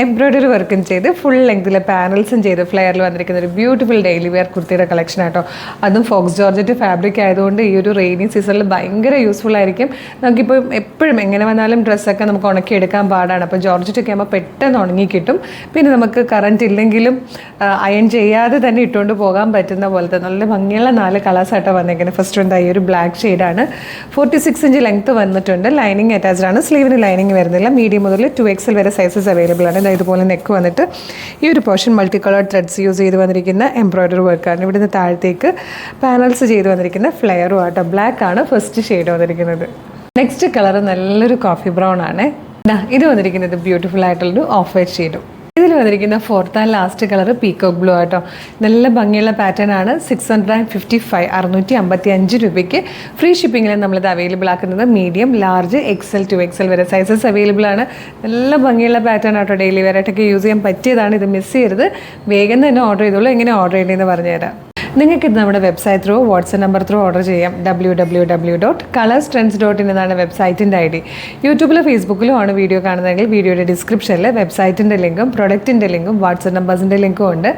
Embroidery വർക്കും ചെയ്ത് full ലെങ്തിലെ പാനൽസും ചെയ്ത് ഫ്ലെയറിൽ വന്നിരിക്കുന്ന ഒരു ബ്യൂട്ടിഫുൾ ഡെയിലി വെയർ കുർത്തിയുടെ കളക്ഷൻ ആട്ടോ. അതും ഫോക്സ് ജോർജറ്റ് ഫാബ്രിക് ആയതുകൊണ്ട് ഈ ഒരു റെയിനി സീസണിൽ ഭയങ്കര യൂസ്ഫുൾ ആയിരിക്കും. നമുക്കിപ്പോൾ എപ്പോഴും എങ്ങനെ വന്നാലും ഡ്രസ്സൊക്കെ നമുക്ക് ഉണക്കിയെടുക്കാൻ പാടാണ്. അപ്പോൾ ജോർജറ്റ് ഒക്കെ ആകുമ്പോൾ പെട്ടെന്ന് ഉണങ്ങി കിട്ടും. പിന്നെ നമുക്ക് കറണ്ട് ഇല്ലെങ്കിലും അയൺ ചെയ്യാതെ തന്നെ ഇട്ടുകൊണ്ട് പോകാൻ പറ്റുന്ന പോലത്തെ നല്ല ഭംഗിയുള്ള 4 കളേഴ്സായിട്ടോ വന്നേക്കുന്നത്. ഫസ്റ്റ് എന്താ ഈ ഒരു ബ്ലാക്ക് ഷെയ്ഡാണ്. 46 ഇഞ്ച് ലെങ്ത്ത് വന്നിട്ടുണ്ട്. ലൈനിങ് അറ്റാച്ച്ഡ് ആണ്. സ്ലീവിന് ലൈനിങ് വരുന്നില്ല. മീഡിയം മുതൽ 2XL വരെ സൈസസ് അവൈലബിൾ ആണ്. ഇതുപോലെ നെക്ക് വന്നിട്ട് ഈ ഒരു portion multi colour threads use ചെയ്ത് വന്നിരിക്കുന്ന എംബ്രോയ്ഡറി വർക്കാണ്. ഇവിടുന്ന് താഴത്തേക്ക് പാനൽസ് ചെയ്ത് വന്നിരിക്കുന്ന ഫ്ലെയറും ആട്ടോ. ബ്ലാക്ക് ആണ് ഫസ്റ്റ് ഷെയ്ഡ് വന്നിരിക്കുന്നത്. നെക്സ്റ്റ് കളർ നല്ലൊരു കോഫി ബ്രൗൺ ആണ്. ഇത് വന്നിരിക്കുന്നത് ബ്യൂട്ടിഫുൾ ആയിട്ടുള്ളൊരു ഓഫ് വൈറ്റ് ഷെയ്ഡും. ഇതിൽ വന്നിരിക്കുന്ന fourth and last colour peacock blue ആട്ടോ. നല്ല ഭംഗിയുള്ള പാറ്റേൺ ആണ്. 655 രൂപയ്ക്ക് ഫ്രീ ഷിപ്പിങ്ങിൽ നമ്മളിത് അവൈലബിൾ ആക്കുന്നത്. മീഡിയം, ലാർജ്, XL, 2XL വരെ സൈസസ് അവൈലബിൾ ആണ്. നല്ല ഭംഗിയുള്ള പാറ്റേൺ ആട്ടോ. ഡെയിലി വെയർ ആയിട്ടൊക്കെ യൂസ് ചെയ്യാൻ പറ്റിയതാണ്. ഇത് മിസ് ചെയ്യരുത്. വേഗം തന്നെ ഓർഡർ ചെയ്തോളൂ. എങ്ങനെ ഓർഡർ ചെയ്യേണ്ടതെന്ന് പറഞ്ഞുതരാം. നിങ്ങൾക്കിത് നമ്മുടെ website through, WhatsApp number through order ചെയ്യാം. www.colorstrends.in എന്നാണ് വെബ്സൈറ്റിൻ്റെ ID. യൂട്യൂബിലോ ഫേസ്ബുക്കിലോ ആണ് വീഡിയോ കാണുന്നതെങ്കിൽ വീഡിയോയുടെ ഡിസ്ക്രിപ്ഷനിൽ വെബ്സൈറ്റിൻ്റെ ലിങ്കും പ്രൊഡക്റ്റിൻ്റെ ലിങ്കും വാട്സ്ആപ്പ് നമ്പേഴ്സിൻ്റെ ലിങ്കും ഉണ്ട്.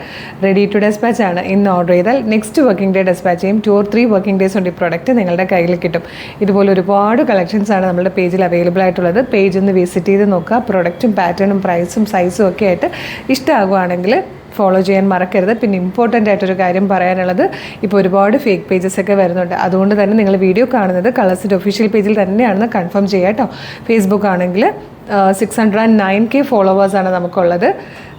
റെഡി ടു ഡെസ്പാച്ച് ആണ്. ഇന്ന് ഓർഡർ ചെയ്താൽ നെക്സ്റ്റ് വർക്കിംഗ് ഡേ ഡെസ്പാച്ച് ചെയ്യും. 2 or 3 വർക്കിംഗ് ഡേയ്സ് കൊണ്ട് ഈ പ്രൊഡക്റ്റ് നിങ്ങളുടെ കയ്യിൽ കിട്ടും. ഇതുപോലെ ഒരുപാട് കളക്ഷൻസ് ആണ് നമ്മുടെ പേജിൽ അവൈലബിൾ ആയിട്ടുള്ളത്. പേജ് ഒന്ന് വിസിറ്റ് ചെയ്ത് നോക്കുക. പ്രൊഡക്റ്റും പാറ്റേണും പ്രൈസും സൈസും ഒക്കെ ആയിട്ട് ഇഷ്ടമാകുവാണെങ്കിൽ ഫോളോ ചെയ്യാൻ മറക്കരുത്. പിന്നെ ഇമ്പോർട്ടൻ്റ് ആയിട്ടൊരു കാര്യം പറയാനുള്ളത്, ഇപ്പോൾ ഒരുപാട് ഫേക്ക് പേജസ് ഒക്കെ വരുന്നുണ്ട്. അതുകൊണ്ട് തന്നെ നിങ്ങൾ വീഡിയോ കാണുന്നത് കളേഴ്സിൻ്റെ ഒഫീഷ്യൽ പേജിൽ തന്നെയാണെന്ന് കൺഫേം ചെയ്യുക കേട്ടോ. ഫേസ്ബുക്ക് ആണെങ്കിൽ 609K ഫോളോവേഴ്സാണ് നമുക്കുള്ളത്.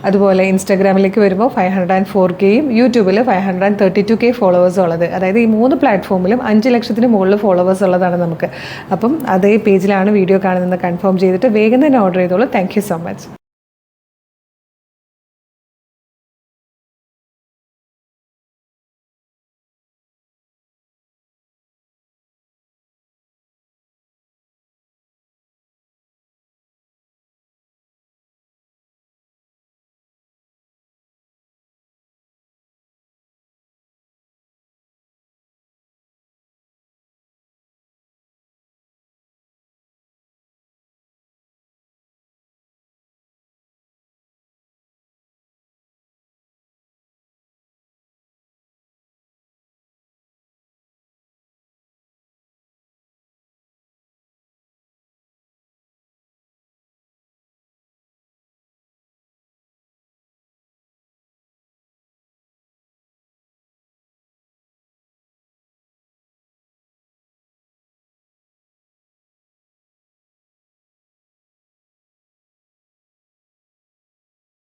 അതുപോലെ ഇൻസ്റ്റാഗ്രാമിലേക്ക് വരുമ്പോൾ 504Kയും യൂട്യൂബിൽ 532K ഫോളോവേഴ്സും ഉള്ളത്. അതായത് ഈ 3 പ്ലാറ്റ്ഫോമിലും 5 ലക്ഷത്തിന് മുകളിൽ ഫോളോവേഴ്സ് ഉള്ളതാണ് നമുക്ക്. അപ്പം അതേ പേജിലാണ് വീഡിയോ കാണുന്നത് കൺഫേം ചെയ്തിട്ട് വേഗം തന്നെ ഓർഡർ ചെയ്തോളൂ. Thank you so much.